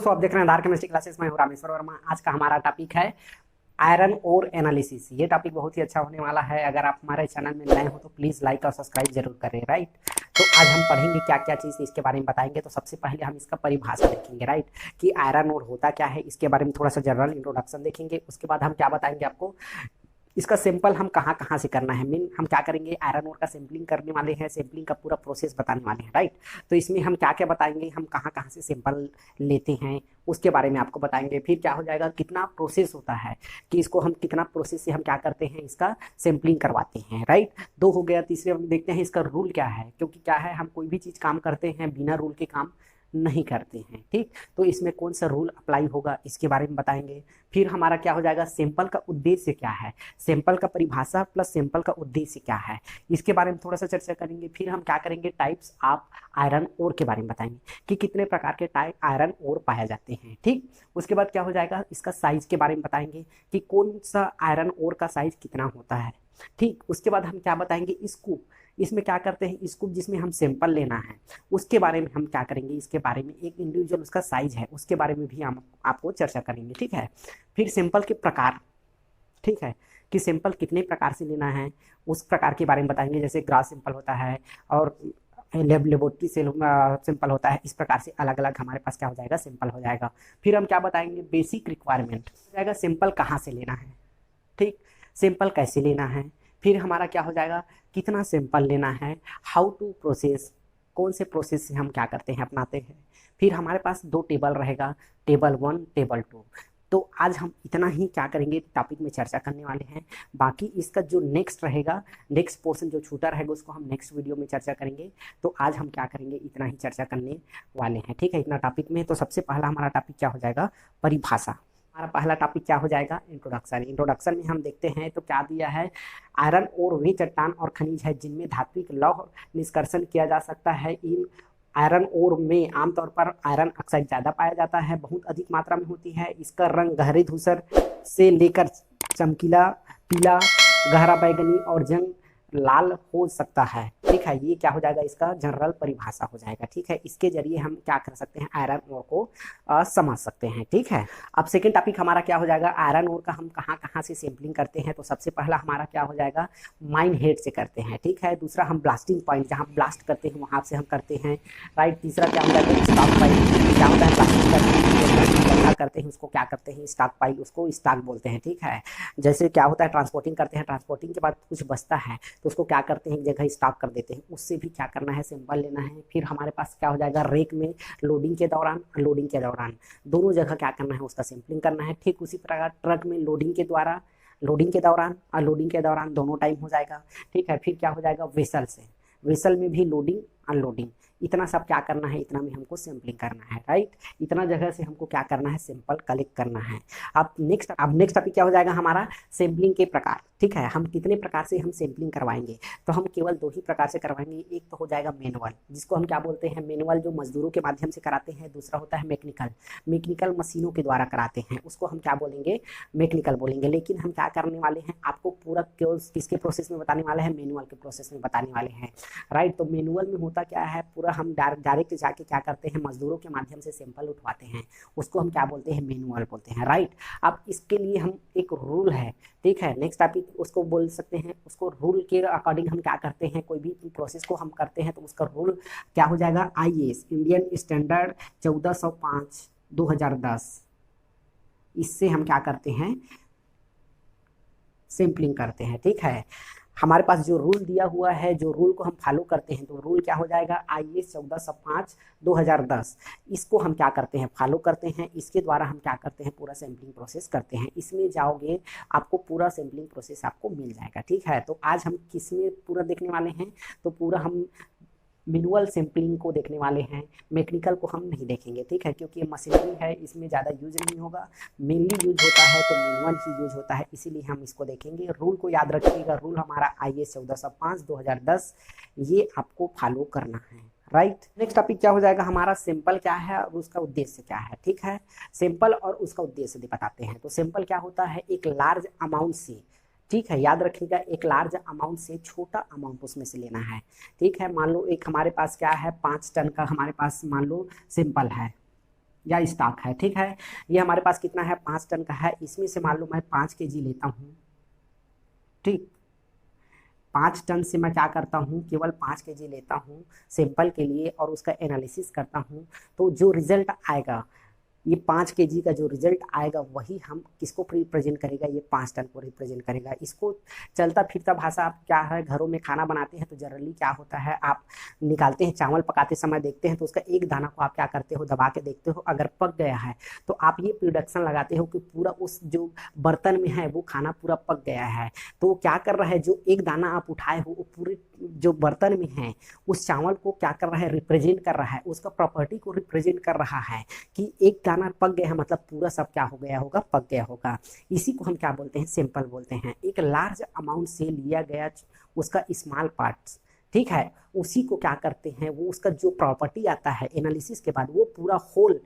दोस्तों, आप देख रहे हैं आधार केमिस्ट्री क्लासेस में हूं रामेश्वर वर्मा। आज का हमारा टॉपिक है आयरन ओर एनालिसिस। ये टॉपिक बहुत ही अच्छा होने वाला है। अगर आप हमारे चैनल में नए हो तो प्लीज़ लाइक और सब्सक्राइब जरूर करें, राइट। तो आज हम पढ़ेंगे क्या क्या चीज़ इसके बारे में बताएंगे। तो सबसे पहले हम इसका परिभाषा देखेंगे, राइट, कि आयरन ओर होता क्या है, इसके बारे में थोड़ा सा जनरल इंट्रोडक्शन देखेंगे। उसके बाद हम क्या बताएंगे आपको, इसका सैंपल हम कहाँ कहाँ से करना है। मीन हम क्या करेंगे, आयरन ओर का सैंपलिंग करने वाले हैं, सैंपलिंग का पूरा प्रोसेस बताने वाले हैं, राइट। तो इसमें हम क्या क्या बताएंगे, हम कहाँ कहाँ से सैंपल लेते हैं उसके बारे में आपको बताएंगे। फिर क्या हो जाएगा, कितना प्रोसेस होता है कि इसको हम कितना प्रोसेस से हम क्या करते हैं, इसका सैंपलिंग करवाते हैं, राइट। दो हो गया। तीसरे हम देखते हैं इसका रूल क्या है, क्योंकि क्या है, हम कोई भी चीज़ काम करते हैं बिना रूल के काम नहीं करते हैं, ठीक। तो इसमें कौन सा रूल अप्लाई होगा इसके बारे में बताएंगे। फिर हमारा क्या हो जाएगा, सैंपल का उद्देश्य क्या है, सैंपल का परिभाषा प्लस सैंपल का उद्देश्य क्या है, इसके बारे में थोड़ा सा चर्चा करेंगे। फिर हम क्या करेंगे, टाइप्स ऑफ आयरन ओर के बारे में बताएंगे कि कितने प्रकार के टाइप आयरन ओर पाए जाते हैं, ठीक। उसके बाद क्या हो जाएगा, इसका साइज के बारे में बताएंगे कि कौन सा आयरन ओर का साइज कितना होता है, ठीक। उसके बाद हम क्या बताएंगे, स्कूप, इसमें क्या करते हैं, स्कूप जिसमें हम सैंपल लेना है उसके बारे में हम क्या करेंगे, इसके बारे में एक इंडिविजुअल उसका साइज है उसके बारे में भी हम आपको चर्चा करेंगे, ठीक है। फिर सैंपल के प्रकार, ठीक है, कि सैंपल कितने प्रकार से लेना है उस प्रकार के बारे में बताएंगे। जैसे ग्रास सैंपल होता है और लेबोरेटरी से सैंपल होता है। इस प्रकार से अलग अलग हमारे पास क्या हो जाएगा, सैंपल हो जाएगा। फिर हम क्या बताएंगे, बेसिक रिक्वायरमेंट हो जाएगा, सैंपल कहाँ से लेना है, ठीक, सैंपल कैसे लेना है। फिर हमारा क्या हो जाएगा, कितना सैंपल लेना है, हाउ टू प्रोसेस, कौन से प्रोसेस से हम क्या करते हैं, अपनाते हैं। फिर हमारे पास दो टेबल रहेगा, टेबल 1 टेबल 2। तो आज हम इतना ही क्या करेंगे, टॉपिक में चर्चा करने वाले हैं। बाकी इसका जो नेक्स्ट रहेगा, नेक्स्ट पोर्शन जो छूटा रहेगा उसको हम नेक्स्ट वीडियो में चर्चा करेंगे। तो आज हम क्या करेंगे, इतना ही चर्चा करने वाले हैं, ठीक है, इतना टॉपिक में। तो सबसे पहला हमारा टॉपिक क्या हो जाएगा, परिभाषा। हमारा पहला टॉपिक क्या हो जाएगा, इंट्रोडक्शन। इंट्रोडक्शन में हम देखते हैं तो क्या दिया है, आयरन और वे चट्टान और खनिज है जिनमें धात्विक लौह निष्कर्षण किया जा सकता है। इन आयरन ओर में आमतौर पर आयरन ऑक्साइड ज़्यादा पाया जाता है, बहुत अधिक मात्रा में होती है। इसका रंग गहरे धूसर से लेकर चमकीला पीला, गहरा बैगनी और जंग लाल हो सकता है, ठीक है। ये क्या हो जाएगा, इसका जनरल परिभाषा हो जाएगा, ठीक है। इसके जरिए हम क्या कर सकते हैं, आयरन ओर को समझ सकते हैं, ठीक है। अब सेकंड टॉपिक हमारा क्या हो जाएगा, आयरन ओर का हम कहाँ कहाँ से सैंपलिंग करते हैं। तो सबसे पहला हमारा क्या हो जाएगा, माइन हेड से करते हैं, ठीक है। दूसरा हम ब्लास्टिंग पॉइंट जहाँ ब्लास्ट करते हैं वहाँ से हम करते हैं, राइट। तीसरा क्या हो जाएगा, स्टॉक पाइप, क्या होता है, ब्लास्टिंग करते हैं उसको क्या करते हैं, स्टॉक पाइप, उसको स्टॉक बोलते हैं, ठीक है। जैसे क्या होता है, ट्रांसपोर्टिंग करते हैं, ट्रांसपोर्टिंग के बाद कुछ बचता है तो उसको क्या करते हैं, एक जगह स्टॉक कर देते हैं। उससे भी क्या करना है, सैंपल लेना है। फिर हमारे पास क्या हो जाएगा, रेक में लोडिंग के दौरान, अनलोडिंग के दौरान दोनों जगह क्या करना है, उसका सैंपलिंग करना है। ठीक उसी प्रकार ट्रक में लोडिंग के द्वारा, लोडिंग के दौरान, अनलोडिंग के दौरान दोनों टाइम हो जाएगा, ठीक है। फिर क्या हो जाएगा, वेसल से, वेसल में भी लोडिंग अनलोडिंग, इतना सब क्या करना है, इतना में हमको सैंपलिंग करना है, राइट। इतना जगह से हमको क्या करना है, सैंपल कलेक्ट करना है। अब नेक्स्ट टॉपिक क्या हो जाएगा हमारा, सैंपलिंग के प्रकार, ठीक है। हम कितने प्रकार से हम सैंपलिंग करवाएंगे, तो हम केवल दो ही प्रकार से करवाएंगे। एक तो हो जाएगा मैनुअल, जिसको हम क्या बोलते हैं, मैनुअल जो मजदूरों के माध्यम से कराते हैं। दूसरा होता है मैकेनिकल, मैकेनिकल मशीनों के द्वारा कराते हैं, उसको हम क्या बोलेंगे, मैकेनिकल बोलेंगे। लेकिन हम क्या करने वाले हैं, आपको पूरा किसके प्रोसेस में बताने वाले हैं, मैनुअल के प्रोसेस में बताने वाले हैं, राइट। तो मैनुअल में होता क्या है, पूरा हम डायरेक्ट जाके क्या करते हैं, मजदूरों के माध्यम से सैंपल उठवाते हैं, उसको हम क्या बोलते हैं, मैनुअल बोलते हैं, राइट। अब इसके लिए हम एक रूल है, ठीक है। नेक्स्ट टॉपिक उसको बोल सकते हैं, उसको रूल के अकॉर्डिंग हम क्या करते हैं, कोई भी प्रोसेस को हम करते हैं तो उसका रूल क्या हो जाएगा, IS इंडियन स्टैंडर्ड 1405 2010, इससे हम क्या करते हैं, सैंपलिंग करते हैं, ठीक है। हमारे पास जो रूल दिया हुआ है, जो रूल को हम फॉलो करते हैं, तो रूल क्या हो जाएगा, IS 1405 2010, इसको हम क्या करते हैं, फॉलो करते हैं। इसके द्वारा हम क्या करते हैं, पूरा सैंपलिंग प्रोसेस करते हैं। इसमें जाओगे आपको पूरा सैंपलिंग प्रोसेस आपको मिल जाएगा, ठीक है। तो आज हम किस में पूरा देखने वाले हैं, तो पूरा हम मैनुअल सैंपलिंग को देखने वाले हैं, मैकेनिकल को हम नहीं देखेंगे, ठीक है, क्योंकि ये मशीनरी है, इसमें ज़्यादा यूज नहीं होगा। मेनली यूज होता है तो मैनुअल ही यूज होता है, इसीलिए हम इसको देखेंगे। रूल को याद रखिएगा, रूल हमारा IS 1405 2010, ये आपको फॉलो करना है, राइट। नेक्स्ट टॉपिक क्या हो जाएगा हमारा, सैंपल क्या है और उसका उद्देश्य क्या है, ठीक है। सैंपल और उसका उद्देश्य बताते हैं। तो सैंपल क्या होता है, एक लार्ज अमाउंट से, ठीक है, याद रखिएगा, एक लार्ज अमाउंट से छोटा अमाउंट उसमें से लेना है, ठीक है। मान लो एक हमारे पास क्या है, 5 टन का हमारे पास मान लो सैंपल है, या स्टॉक है, ठीक है। ये हमारे पास कितना है, 5 टन का है। इसमें से मान लो मैं 5 kg लेता हूँ, ठीक। 5 टन से मैं क्या करता हूँ, केवल 5 kg लेता हूँ सैंपल के लिए और उसका एनालिसिस करता हूँ। तो जो रिजल्ट आएगा, ये 5 kg का जो रिजल्ट आएगा वही हम किसको रिप्रेजेंट करेगा, ये 5 टन को रिप्रेजेंट करेगा। इसको चलता फिरता भाषा आप क्या है, घरों में खाना बनाते हैं तो जनरली क्या होता है, आप निकालते हैं चावल पकाते समय देखते हैं तो उसका एक दाना को आप क्या करते हो, दबा के देखते हो, अगर पक गया है तो आप ये प्रोडक्शन लगाते हो कि पूरा उस जो बर्तन में है वो खाना पूरा पक गया है। तो क्या कर रहा है, जो एक दाना आप उठाए हो वो पूरे जो बर्तन में है उस चावल को क्या कर रहा है, रिप्रेजेंट कर रहा है, उसका प्रॉपर्टी को रिप्रेजेंट कर रहा है कि एक दाना पक गया है, मतलब पूरा सब क्या हो गया होगा, पक गया होगा। इसी को हम क्या बोलते हैं, सैंपल बोलते हैं। एक लार्ज अमाउंट से लिया गया उसका स्मॉल पार्ट्स, ठीक है, उसी को क्या करते हैं, वो उसका जो प्रॉपर्टी आता है एनालिसिस के बाद वो पूरा होल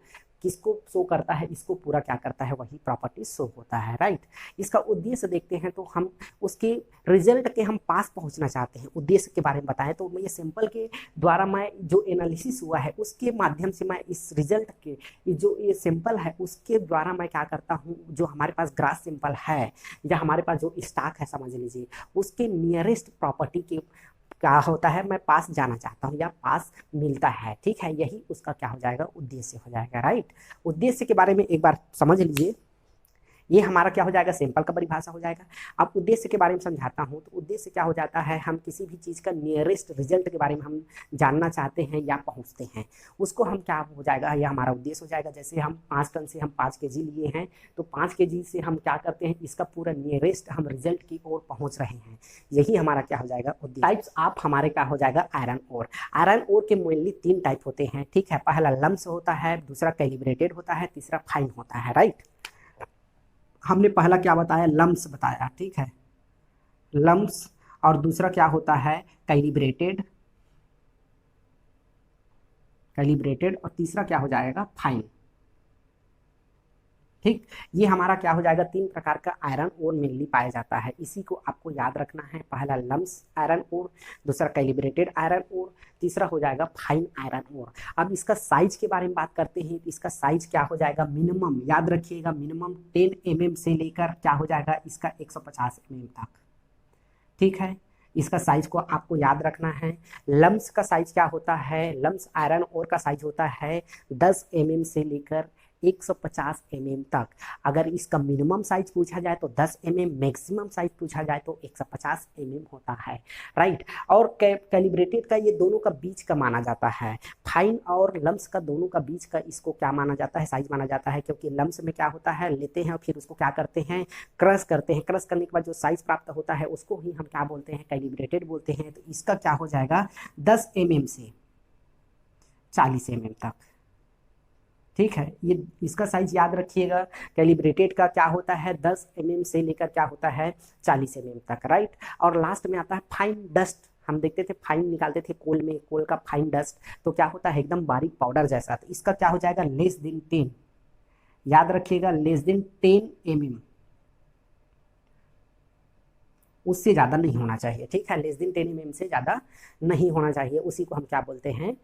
किसको शो करता है, इसको पूरा क्या करता है, वही प्रॉपर्टी शो होता है, राइट। इसका उद्देश्य देखते हैं तो हम उसके रिजल्ट के हम पास पहुंचना चाहते हैं, उद्देश्य के बारे में बताएं तो ये सैंपल के द्वारा मैं जो एनालिसिस हुआ है उसके माध्यम से मैं इस रिजल्ट के जो ये सैंपल है उसके द्वारा मैं क्या करता हूँ, जो हमारे पास ग्रास सैंपल है या हमारे पास जो स्टॉक है समझ लीजिए, उसके नियरेस्ट प्रॉपर्टी के क्या होता है, मैं पास जाना चाहता हूँ या पास मिलता है, ठीक है। यही उसका क्या हो जाएगा, उद्देश्य हो जाएगा, राइट। उद्देश्य के बारे में एक बार समझ लीजिए, ये हमारा क्या हो जाएगा, सैंपल का परिभाषा हो जाएगा। अब उद्देश्य के बारे में समझाता हूँ तो उद्देश्य क्या हो जाता है, हम किसी भी चीज़ का नियरेस्ट रिजल्ट के बारे में हम जानना चाहते हैं या पहुँचते हैं, उसको हम क्या हो जाएगा, यह हमारा उद्देश्य हो जाएगा। जैसे हम 5 टन से हम 5 kg लिए हैं तो 5 kg से हम क्या करते हैं, इसका पूरा नियरेस्ट हम रिजल्ट की ओर पहुँच रहे हैं, यही हमारा क्या हो जाएगा, उद्देश्य। टाइप्स आप हमारे क्या हो जाएगा, आयरन ओर। आयरन ओर के मेनली 3 टाइप होते हैं, ठीक है। पहला लम्स होता है, दूसरा कैलिब्रेटेड होता है, तीसरा फाइन होता है, राइट। हमने पहला क्या बताया, लम्स बताया, ठीक है, लम्स। और दूसरा क्या होता है, कैलिब्रेटेड, कैलिब्रेटेड। और तीसरा क्या हो जाएगा, फाइन, ठीक। ये हमारा क्या हो जाएगा, 3 प्रकार का आयरन ओर मेनली पाया जाता है, इसी को आपको याद रखना है। पहला लम्स आयरन ओर, दूसरा कैलिब्रेटेड आयरन ओर, तीसरा हो जाएगा फाइन आयरन ओर। अब इसका साइज के बारे में बात करते हैं तो इसका साइज क्या हो जाएगा, मिनिमम याद रखिएगा, मिनिमम 10 mm से लेकर क्या हो जाएगा, इसका 150 mm तक, ठीक है। इसका साइज को आपको याद रखना है। लम्स का साइज क्या होता है, लम्स आयरन ओर का साइज होता है 10 mm से लेकर 150 mm तक। अगर इसका मिनिमम साइज पूछा जाए तो 10 mm, मैक्सिमम साइज पूछा जाए तो 150 mm होता है, राइट। और कैलिब्रेटेड का ये दोनों का बीच का माना जाता है, फाइन और लम्स का दोनों का बीच का इसको क्या माना जाता है, साइज माना जाता है। क्योंकि लम्स में क्या होता है, लेते हैं और फिर उसको क्या करते हैं, क्रश करते हैं, क्रश करने के बाद जो साइज प्राप्त होता है उसको ही हम क्या बोलते हैं, कैलिब्रेटेड बोलते हैं। तो इसका क्या हो जाएगा, 10 mm से 40 mm तक, ठीक है। ये इसका साइज याद रखिएगा। कैलिब्रेटेड का क्या होता है, 10 mm से लेकर क्या होता है, 40 mm तक, राइट। और लास्ट में आता है फाइन डस्ट। हम देखते थे फाइन निकालते थे कोल में, कोल का फाइन डस्ट तो क्या होता है, एकदम बारीक पाउडर जैसा। तो इसका क्या हो जाएगा, लेस देन 10, याद रखिएगा, लेस देन 10 mm, उससे ज़्यादा नहीं होना चाहिए, ठीक है। लेस देन 10 mm से ज़्यादा नहीं होना चाहिए, उसी को हम क्या बोलते हैं,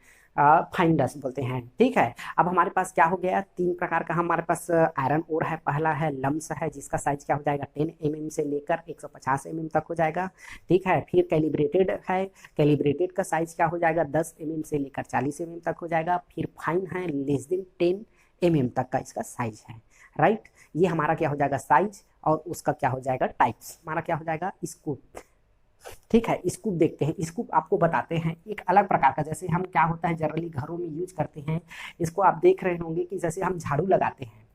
फाइन डस्ट बोलते हैं, ठीक है। अब हमारे पास क्या हो गया, 3 प्रकार का हमारे पास आयरन ओर है। पहला है लम्स है, जिसका साइज क्या हो जाएगा, 10 mm से लेकर 150 mm तक हो जाएगा, ठीक है। फिर कैलिब्रेटेड है, कैलिब्रेटेड का साइज क्या हो जाएगा, 10 mm से लेकर 40 mm तक हो जाएगा। फिर फाइन है, लेस देन 10 mm तक का इसका साइज है, राइट। ये हमारा क्या हो जाएगा, साइज। और उसका क्या हो जाएगा, टाइप्स। हमारा क्या हो जाएगा, स्कूप, ठीक है। स्कूप देखते हैं, स्कूप आपको बताते हैं एक अलग प्रकार का, जैसे हम क्या होता है जनरली घरों में यूज करते हैं इसको, आप देख रहे होंगे कि जैसे हम झाड़ू लगाते हैं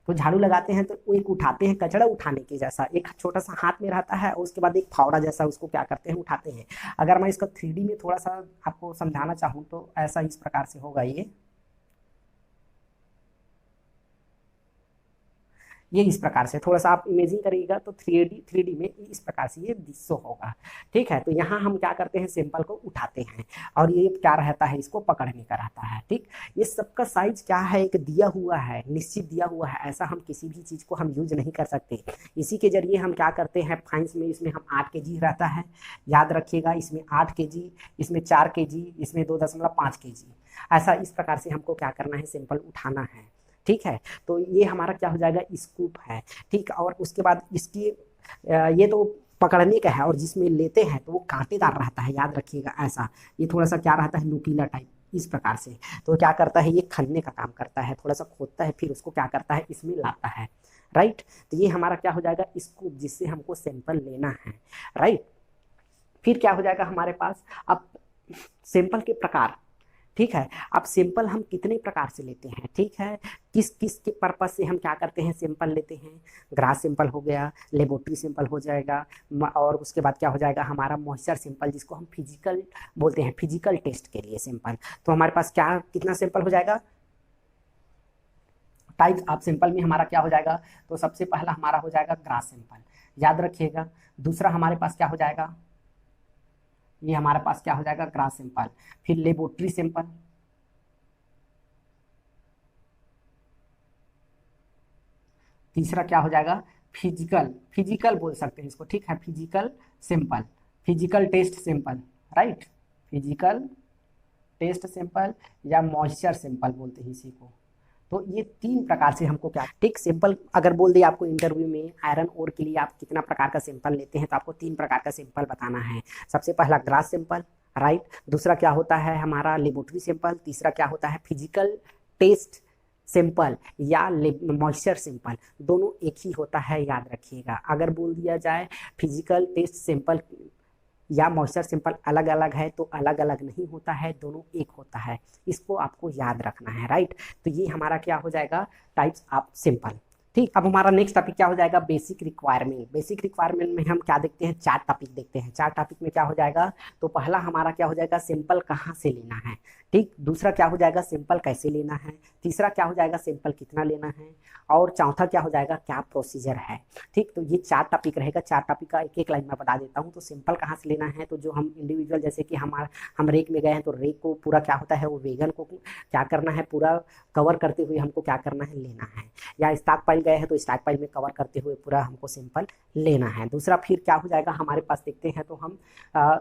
तो झाड़ू लगाते हैं तो वो एक उठाते हैं, कचरा उठाने के जैसा एक छोटा सा हाथ में रहता है और उसके बाद एक फावड़ा जैसा उसको क्या करते हैं, उठाते हैं। अगर मैं इसका 3D में थोड़ा सा आपको समझाना चाहूँ तो ऐसा इस प्रकार से होगा, ये इस प्रकार से थोड़ा सा आप इमेजिन करिएगा तो 3D में इस प्रकार से ये शो होगा, ठीक है। तो यहाँ हम क्या करते हैं, सैंपल को उठाते हैं और ये क्या रहता है, इसको पकड़ने का रहता है, ठीक। ये सबका साइज क्या है, एक दिया हुआ है, निश्चित दिया हुआ है, ऐसा हम किसी भी चीज़ को हम यूज नहीं कर सकते। इसी के जरिए हम क्या करते हैं, फाइंस में इसमें हम 8 kg रहता है, याद रखिएगा, इसमें 8 kg, इसमें 4 kg, इसमें 2.5 kg, ऐसा इस प्रकार से हमको क्या करना है, सैंपल उठाना है। ठीक है। तो ये हमारा क्या हो जाएगा, स्कूप है। ठीक, और उसके बाद इसकी ये तो पकड़ने का है, और जिसमें लेते हैं तो वो कांटेदार रहता है, याद रखिएगा ऐसा। ये थोड़ा सा क्या रहता है, नुकीला टाइप इस प्रकार से। तो क्या करता है, ये खनने का काम करता है, थोड़ा सा खोदता है, फिर उसको क्या करता है, इसमें लाता है। राइट, तो ये हमारा क्या हो जाएगा, स्कूप, जिससे हमको सैंपल लेना है। राइट, फिर क्या हो जाएगा हमारे पास, अब सैंपल के प्रकार। ठीक है, अब सैंपल हम कितने प्रकार से लेते हैं, ठीक है, किस किस के पर्पज से हम क्या करते हैं, सैंपल लेते हैं। ग्रास सैंपल हो गया, लेबोरेटरी सैंपल हो जाएगा, और उसके बाद क्या हो जाएगा हमारा मॉइस्चर सैंपल, जिसको हम फिजिकल बोलते हैं, फिजिकल टेस्ट के लिए सैंपल। तो हमारे पास क्या कितना सैंपल हो जाएगा, टाइप्स ऑफ सैंपल में हमारा क्या हो जाएगा। तो सबसे पहला हमारा हो जाएगा ग्रास सैंपल, याद रखिएगा। दूसरा हमारे पास क्या हो जाएगा, ये हमारे पास क्या हो जाएगा, ग्रास सैंपल। फिर लेबोरेटरी सैंपल, तीसरा क्या हो जाएगा, फिजिकल, फिजिकल बोल सकते हैं इसको, ठीक है, physical sample, physical test sample. Right, physical test sample या मॉइस्चर सैंपल बोलते हैं इसी को। तो ये तीन प्रकार से हमको क्या, ठीक, सैंपल अगर बोल दिया आपको इंटरव्यू में आयरन ओर के लिए आप कितना प्रकार का सैंपल लेते हैं, तो आपको तीन प्रकार का सैंपल बताना है। सबसे पहला ग्रास सैंपल, राइट, दूसरा क्या होता है हमारा लेबोरेटरी सैंपल, तीसरा क्या होता है फिजिकल टेस्ट सैंपल या मॉइस्चर सैंपल। दोनों एक ही होता है, याद रखिएगा। अगर बोल दिया जाए फिजिकल टेस्ट सैंपल या मॉइस्चर सैंपल अलग अलग है, तो अलग अलग नहीं होता है, दोनों एक होता है, इसको आपको याद रखना है। राइट, तो ये हमारा क्या हो जाएगा, टाइप्स ऑफ सैंपल। ठीक, अब हमारा नेक्स्ट टॉपिक क्या हो जाएगा, बेसिक रिक्वायरमेंट। बेसिक रिक्वायरमेंट में हम क्या देखते हैं, चार टॉपिक देखते हैं। चार टॉपिक में क्या हो जाएगा, तो पहला हमारा क्या हो जाएगा, सैंपल कहाँ से लेना है। ठीक, दूसरा क्या हो जाएगा, सैंपल कैसे लेना है। तीसरा क्या हो जाएगा, सैंपल कितना लेना है। और चौथा क्या हो जाएगा, क्या प्रोसीजर है। ठीक, तो ये चार टॉपिक रहेगा। चार टॉपिक का एक एक लाइन में बता देता हूँ। तो सैंपल कहाँ से लेना है, तो जो हम इंडिविजुअल, जैसे कि हम रेक में गए हैं, तो रेक को पूरा क्या होता है, वो वेगन को क्या करना है, पूरा कवर करते हुए हमको क्या करना है, लेना है। या स्टॉक पाइल गए हैं, तो स्टॉक पाइल में कवर करते हुए पूरा हमको सैंपल लेना है। दूसरा फिर क्या हो जाएगा हमारे पास, देखते हैं तो हम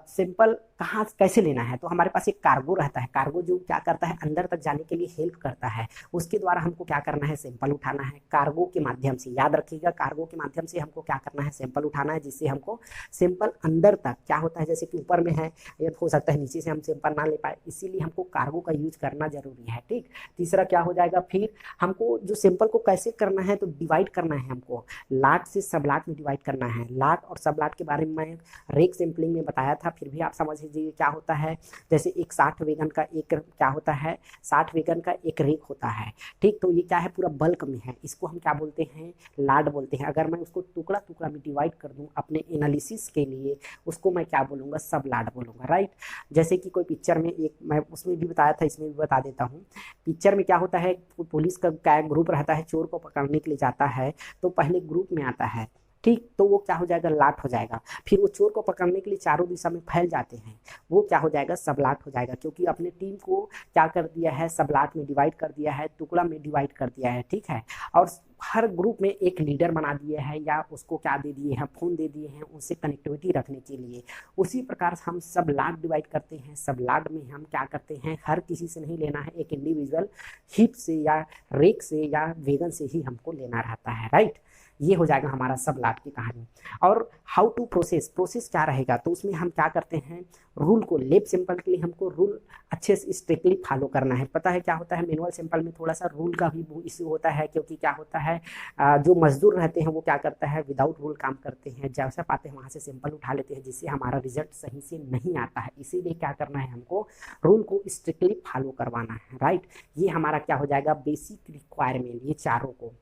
सैंपल कहाँ कैसे लेना है। तो हमारे पास एक कार्गो रहता है, कार्गो जो क्या करता है, अंदर तक जाने के लिए हेल्प करता है। उसके द्वारा हमको क्या करना है, सैंपल उठाना है कार्गो के माध्यम से। याद रखिएगा, कार्गो के माध्यम से हमको क्या करना है, सैंपल उठाना है, जिससे हमको सैंपल अंदर तक क्या होता है, जैसे कि ऊपर में है, ये हो सकता है नीचे से हम सैंपल ना ले पाए, इसीलिए हमको कार्गो का यूज करना जरूरी है। ठीक, तीसरा क्या हो जाएगा, फिर हमको जो सैंपल को कैसे करना है, तो डिवाइड करना है हमको, लाट से सब लाट में डिवाइड करना है। लाट और सब लाट के बारे में मैं रेक सैंपलिंग में बताया था, फिर भी आप समझ लीजिए क्या होता है। जैसे एक 60 वेगन का एक क्या होता है, 60 वेगन का एक रेक होता है। ठीक, तो ये क्या है, पूरा बल्क में है, इसको हम क्या बोलते हैं, लाट बोलते हैं। अगर मैं उसको टुकड़ा टुकड़ा में डिवाइड कर दूं अपने एनालिसिस के लिए, उसको मैं क्या बोलूँगा, सब लाट बोलूँगा। राइट, जैसे कि कोई पिक्चर में एक, मैं उसमें भी बताया था, इसमें भी बता देता हूँ। पिक्चर में क्या होता है, पुलिस का क्या ग्रुप रहता है, चोर को पकड़ने के लिए जाता है, तो पहले ग्रुप में आता है। ठीक, तो वो क्या हो जाएगा, लाट हो जाएगा। फिर वो चोर को पकड़ने के लिए चारों दिशा में फैल जाते हैं, वो क्या हो जाएगा, सबलाट हो जाएगा, क्योंकि अपने टीम को क्या कर दिया है, सबलाट में डिवाइड कर दिया है, टुकड़ा में डिवाइड कर दिया है। ठीक है, और हर ग्रुप में एक लीडर बना दिए हैं, या उसको क्या दे दिए हैं, फोन दे दिए हैं, उनसे कनेक्टिविटी रखने के लिए। उसी प्रकार हम सब लाट डिवाइड करते हैं। सब लाट में हम क्या करते हैं, हर किसी से नहीं लेना है, एक इंडिविजुअल हिप से या रेक से या वेगन से ही हमको लेना रहता है। राइट, ये हो जाएगा हमारा सब लाट की कहानी। और हाउ टू प्रोसेस, प्रोसेस क्या रहेगा, तो उसमें हम क्या करते हैं, रूल को, लेब सैंपल के लिए हमको रूल अच्छे से स्ट्रिक्टली फॉलो करना है। पता है क्या होता है, मैनुअल सैंपल में थोड़ा सा रूल का भी इश्यू होता है, क्योंकि क्या होता है, जो मजदूर रहते हैं वो क्या करता है, विदाउट रूल काम करते हैं, जैसा पाते हैं वहाँ से सैंपल उठा लेते हैं, जिससे हमारा रिजल्ट सही से नहीं आता है। इसीलिए क्या करना है, हमको रूल को स्ट्रिक्टली फॉलो करवाना है। राइट, ये हमारा क्या हो जाएगा, बेसिक रिक्वायरमेंट। ये चारों को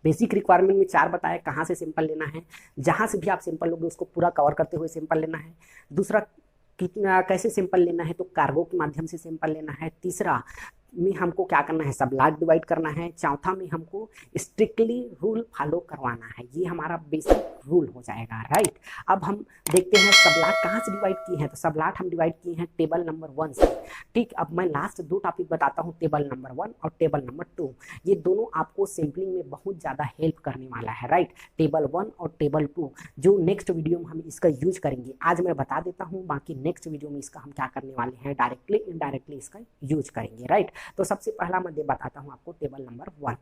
बेसिक रिक्वायरमेंट में चार बताया, कहाँ से सैंपल लेना है, जहाँ से भी आप सैंपल लोगे उसको पूरा कवर करते हुए सैंपल लेना है। दूसरा, कितना कैसे सैंपल लेना है, तो कार्गो के माध्यम से सैंपल लेना है। तीसरा में हमको क्या करना है, सब लाट डिवाइड करना है। चौथा में हमको स्ट्रिक्टली रूल फॉलो करवाना है। ये हमारा बेसिक रूल हो जाएगा। राइट, अब हम देखते हैं सब लाट कहाँ से डिवाइड किए हैं, तो सब लाट हम डिवाइड किए हैं टेबल नंबर 1 से। ठीक, अब मैं लास्ट दो टॉपिक बताता हूँ, टेबल नंबर 1 और टेबल नंबर 2। ये दोनों आपको सैंपलिंग में बहुत ज़्यादा हेल्प करने वाला है। राइट, टेबल 1 और टेबल 2 जो नेक्स्ट वीडियो में हम इसका यूज करेंगे। आज मैं बता देता हूँ, बाकी नेक्स्ट वीडियो में इसका हम क्या करने वाले हैं, डायरेक्टली इनडायरेक्टली इसका यूज करेंगे। राइट, तो सबसे पहला मैं बताता हूँ आपको टेबल नंबर 1।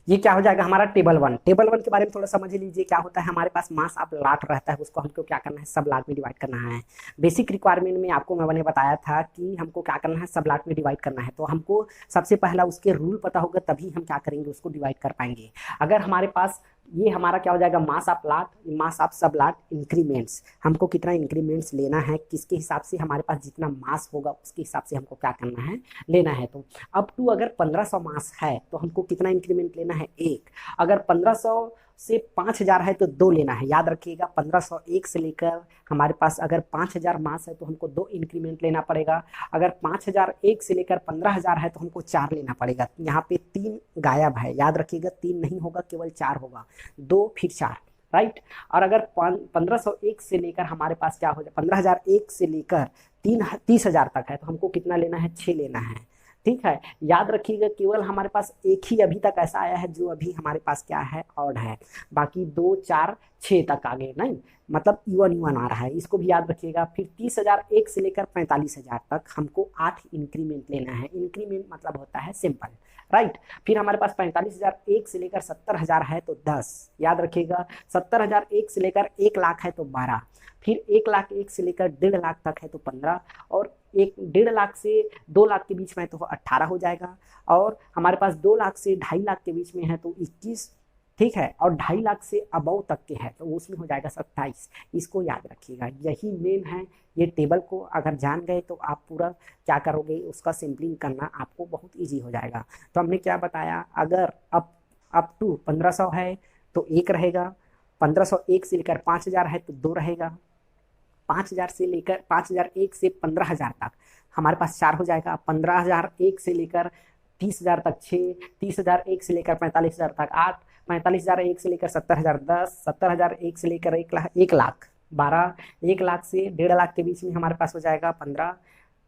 ये क्या हो जाएगा हमारा टेबल 1। टेबल 1 के बारे में थोड़ा समझ लीजिए। क्या होता है हमारे पास मास ऑफ लाट रहता है, उसको हमको क्या करना है, सब लाट में डिवाइड करना है। बेसिक रिक्वायरमेंट में आपको मैंने बताया था कि हमको क्या करना है, सब लाट में डिवाइड करना है। तो हमको सबसे पहला उसके रूल पता होगा तभी हम क्या करेंगे, उसको डिवाइड कर पाएंगे। अगर हमारे पास ये हमारा क्या हो जाएगा, mass of lot, mass of सब लाट, इंक्रीमेंट्स, हमको कितना इंक्रीमेंट्स लेना है, किसके हिसाब से हमारे पास जितना मास होगा उसके हिसाब से हमको क्या करना है, लेना है। तो अप टू अगर 1500 मास है तो हमको कितना इंक्रीमेंट लेना है, 1। अगर 1500 से 5000 है तो 2 लेना है। याद रखिएगा 1501 से लेकर हमारे पास अगर 5000 मास है तो हमको 2 इंक्रीमेंट लेना पड़ेगा। अगर 5001 से लेकर 15000 है तो हमको 4 लेना पड़ेगा। यहाँ पे 3 गायब है, याद रखिएगा 3 नहीं होगा, केवल 4 होगा, 2 फिर 4, राइट। और अगर 1501 से लेकर हमारे पास क्या हो जाए, 15001 से लेकर 30,000 तक है तो हमको कितना लेना है, 6 लेना है। ठीक है, याद रखिएगा केवल हमारे पास एक ही अभी तक ऐसा आया है जो अभी हमारे पास क्या है, ऑड है। बाकी 2 4 6 तक आगे नहीं, मतलब इवन इवन आ रहा है, इसको भी याद रखिएगा। फिर 30,001 से लेकर 45,000 तक हमको 8 इंक्रीमेंट लेना है। इंक्रीमेंट मतलब होता है सिंपल, राइट। फिर हमारे पास 45,001 से लेकर 70,000 है तो 10, याद रखिएगा। 70,001 से लेकर 1 लाख है तो 12। फिर 1,01,000 से लेकर 1.5 लाख तक है तो 15, और 1.5 लाख से 2 लाख के बीच में तो 18 हो जाएगा। और हमारे पास 2 लाख से 2.5 लाख के बीच में है तो 21, ठीक है। और 2.5 लाख से अबव तक के है तो उसमें हो जाएगा 27। इसको याद रखिएगा, यही मेन है। ये टेबल को अगर जान गए तो आप पूरा क्या करोगे, उसका सिंपलिंग करना आपको बहुत ईजी हो जाएगा। तो हमने क्या बताया, अगर अप टू 1500 है तो 1 रहेगा, 1501 से लेकर 5000 है तो 2 रहेगा, 5000 से लेकर 5001 से 15000 तक हमारे पास 4 हो जाएगा, 15001 से लेकर 30,000 तक 6, 30,001 से लेकर 45,000 तक 8, 45,001 से लेकर 70,000 10, 70,001 से लेकर 1 लाख 12, 1 लाख से 1.5 लाख के बीच में हमारे पास हो जाएगा 15,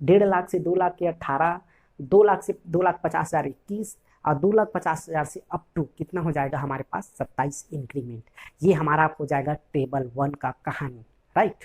1.5 लाख से 2 लाख के 18, 2 लाख से 2,50,000 21, और 2,50,000 से अप टू कितना हो जाएगा हमारे पास 27 इंक्रीमेंट। ये हमारा हो जाएगा टेबल 1 का कहानी, राइट।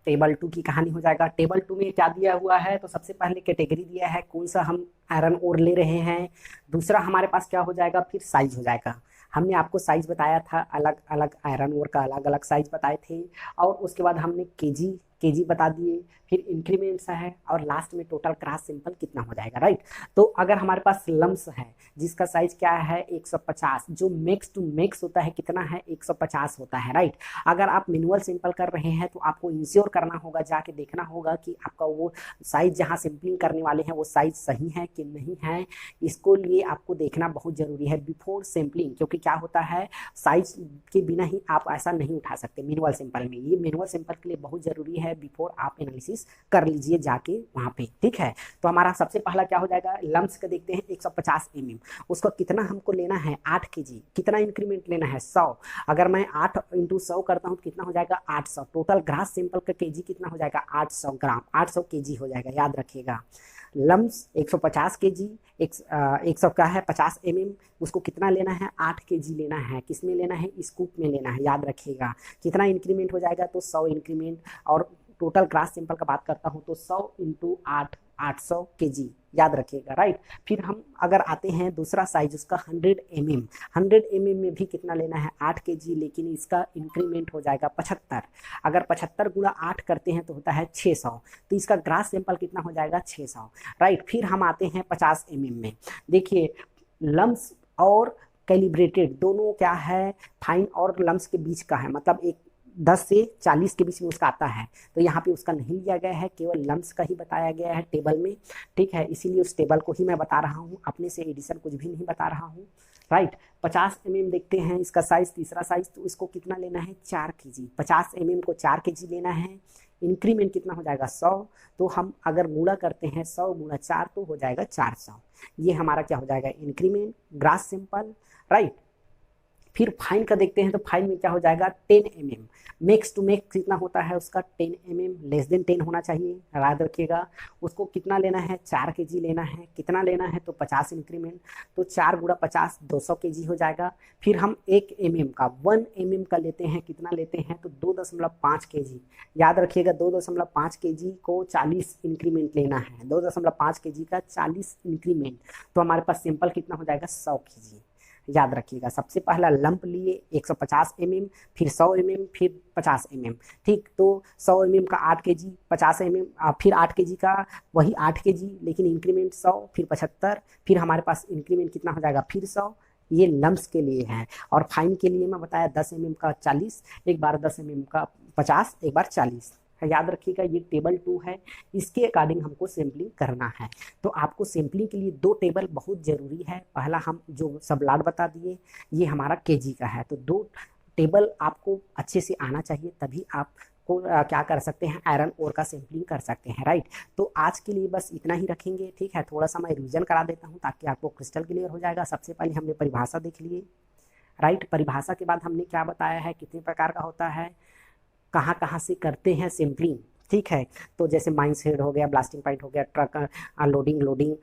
टेबल 2 की कहानी हो जाएगा। टेबल 2 में क्या दिया हुआ है, तो सबसे पहले कैटेगरी दिया है, कौन सा हम आयरन ओर ले रहे हैं। दूसरा हमारे पास क्या हो जाएगा, फिर साइज हो जाएगा। हमने आपको साइज बताया था, अलग अलग आयरन ओर का अलग अलग साइज बताए थे, और उसके बाद हमने केजी बता दिए, फिर इंक्रीमेंट्स है, और लास्ट में टोटल क्रॉस सिंपल कितना हो जाएगा, राइट। तो अगर हमारे पास लम्स है जिसका साइज क्या है 150, जो मैक्स टू मैक्स होता है कितना है 150 होता है, राइट। अगर आप मैनुअल सिंपल कर रहे हैं तो आपको इंश्योर करना होगा, जाके देखना होगा कि आपका वो साइज जहाँ सिंपलिंग करने वाले हैं वो साइज सही है कि नहीं है। इसको लिए आपको देखना बहुत जरूरी है बिफोर सैम्पलिंग, क्योंकि क्या होता है साइज के बिना ही आप ऐसा नहीं उठा सकते मैनुअल सिंपल में। ये मैनुअल सिंपल के लिए बहुत जरूरी है, बिफोर आप एनालिसिस कर लीजिए जाके वहां पे, ठीक है। तो हमारा सबसे पहला क्या हो जाएगा, लम्स का देखते हैं 150 mm, उसको कितना हमको लेना है 8 kg। कितना इंक्रीमेंट लेना है 100। अगर मैं 8 × 100 करता हूँ तो कितना हो जाएगा 800। टोटल ग्रास सिंपल का केजी कितना हो जाएगा 800 ग्राम, 800 kg हो जाएगा, याद रखिएगा। लम्स 150 kg, 100 का है 50 mm, उसको कितना लेना है 8 kg लेना है। किस में लेना है, स्कूप में लेना है, याद रखिएगा। कितना इंक्रीमेंट हो जाएगा तो 100 इंक्रीमेंट। और टोटल ग्रास सिंपल का बात करता हूं तो 100 × 8 800 kg, याद रखिएगा, राइट। फिर हम अगर आते हैं दूसरा साइज उसका 100 mm, 100 mm में भी कितना लेना है 8 kg, लेकिन इसका इंक्रीमेंट हो जाएगा 75। अगर 75 × 8 करते हैं तो होता है 600, तो इसका ग्रास सिंपल कितना हो जाएगा 600, राइट। फिर हम आते हैं 50 mm में। देखिए लम्स और कैलिब्रेटेड दोनों क्या है, फाइन और लम्स के बीच का है, मतलब एक 10 से 40 के बीच में उसका आता है। तो यहाँ पे उसका नहीं लिया गया है, केवल लम्स का ही बताया गया है टेबल में, ठीक है। इसीलिए उस टेबल को ही मैं बता रहा हूँ, अपने से एडिशन कुछ भी नहीं बता रहा हूँ, राइट। 50 mm देखते हैं इसका साइज, तीसरा साइज, तो इसको कितना लेना है 4 kg। 50 mm को 4 kg लेना है। इंक्रीमेंट कितना हो जाएगा 100, तो हम अगर गुणा करते हैं 100 × 4 तो हो जाएगा 400। ये हमारा क्या हो जाएगा इंक्रीमेंट, ग्रास सिंपल, राइट। फिर फाइन का देखते हैं तो फाइन में क्या हो जाएगा 10 mm। मैक्स टू मैक्स कितना होता है उसका 10 mm, लेस देन 10 होना चाहिए, याद रखिएगा। उसको कितना लेना है 4 kg लेना है, कितना लेना है तो 50 इंक्रीमेंट, तो 4 गुणा 50 200 kg हो जाएगा। फिर हम 1 mm का 1 mm का लेते हैं, कितना लेते हैं तो 2.5 kg, याद रखिएगा 2.5 kg को 40 इंक्रीमेंट लेना है, 2.5 kg का 40 इंक्रीमेंट, तो हमारे पास सिंपल कितना हो जाएगा 100 kg। याद रखिएगा सबसे पहला लंप लिए 150 mm, फिर 100 mm, फिर 50 mm। ठीक, तो 100 mm का 8 kg, 50 mm फिर 8 kg का वही 8 kg, लेकिन इंक्रीमेंट 100, फिर 75, फिर हमारे पास इंक्रीमेंट कितना हो जाएगा फिर 100। ये लम्प्स के लिए है। और फाइन के लिए मैं बताया 10 mm का 40, एक बार 10 mm का 50, एक बार 40। याद रखिएगा ये टेबल 2 है, इसके अकॉर्डिंग हमको सैम्पलिंग करना है। तो आपको सैम्पलिंग के लिए 2 टेबल बहुत ज़रूरी है। पहला हम जो सब लाट बता दिए ये हमारा केजी का है, तो 2 टेबल आपको अच्छे से आना चाहिए, तभी आप को क्या कर सकते हैं आयरन ओर का सैम्पलिंग कर सकते हैं, राइट। तो आज के लिए बस इतना ही रखेंगे, ठीक है। थोड़ा सा मैं रिवीजन करा देता हूँ ताकि आपको क्रिस्टल क्लियर हो जाएगा। सबसे पहले हमने परिभाषा देख लिए, राइट। परिभाषा के बाद हमने क्या बताया है, कितने प्रकार का होता है, कहाँ कहाँ से करते हैं सैम्पलिंग, ठीक है। तो जैसे माइंस हेड हो गया, ब्लास्टिंग पॉइंट हो गया, ट्रक लोडिंग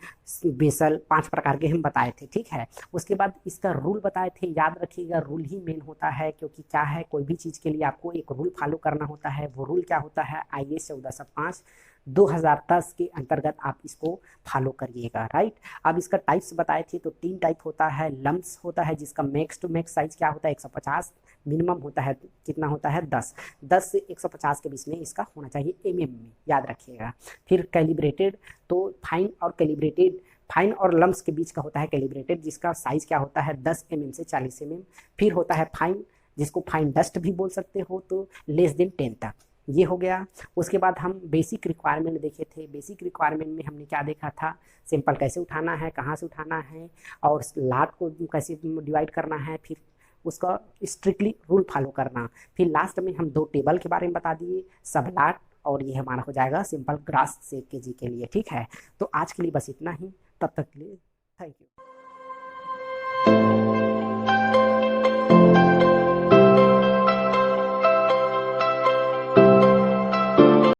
बेसल, 5 प्रकार के हम बताए थे, ठीक है। उसके बाद इसका रूल बताए थे, याद रखिएगा रूल ही मेन होता है, क्योंकि क्या है कोई भी चीज़ के लिए आपको एक रूल फॉलो करना होता है। वो रूल क्या होता है, IS 1405 2010 के अंतर्गत आप इसको फॉलो करिएगा, राइट। अब इसका टाइप्स बताए थे, तो 3 टाइप होता है। लम्प्स होता है जिसका मैक्स टू मैक्स साइज क्या होता है 150, मिनिमम होता है कितना होता है 10 से 150 के बीच में इसका होना चाहिए mm में, याद रखिएगा। फिर कैलिब्रेटेड, तो फाइन और कैलिब्रेटेड, फाइन और लम्प्स के बीच का होता है कैलिब्रेटेड, जिसका साइज क्या होता है 10 mm से 40 mm। फिर होता है फाइन, जिसको फाइन डस्ट भी बोल सकते हो, तो लेस देन 10 तक, ये हो गया। उसके बाद हम बेसिक रिक्वायरमेंट देखे थे। बेसिक रिक्वायरमेंट में हमने क्या देखा था, सिंपल कैसे उठाना है, कहाँ से उठाना है, और लाट को कैसे डिवाइड करना है, फिर उसका स्ट्रिक्टली रूल फॉलो करना। फिर लास्ट में हम 2 टेबल के बारे में बता दिए, सब लाट, और ये हमारा हो जाएगा सिंपल ग्रास से केजी के लिए, ठीक है। तो आज के लिए बस इतना ही, तब तक के लिए थैंक यू।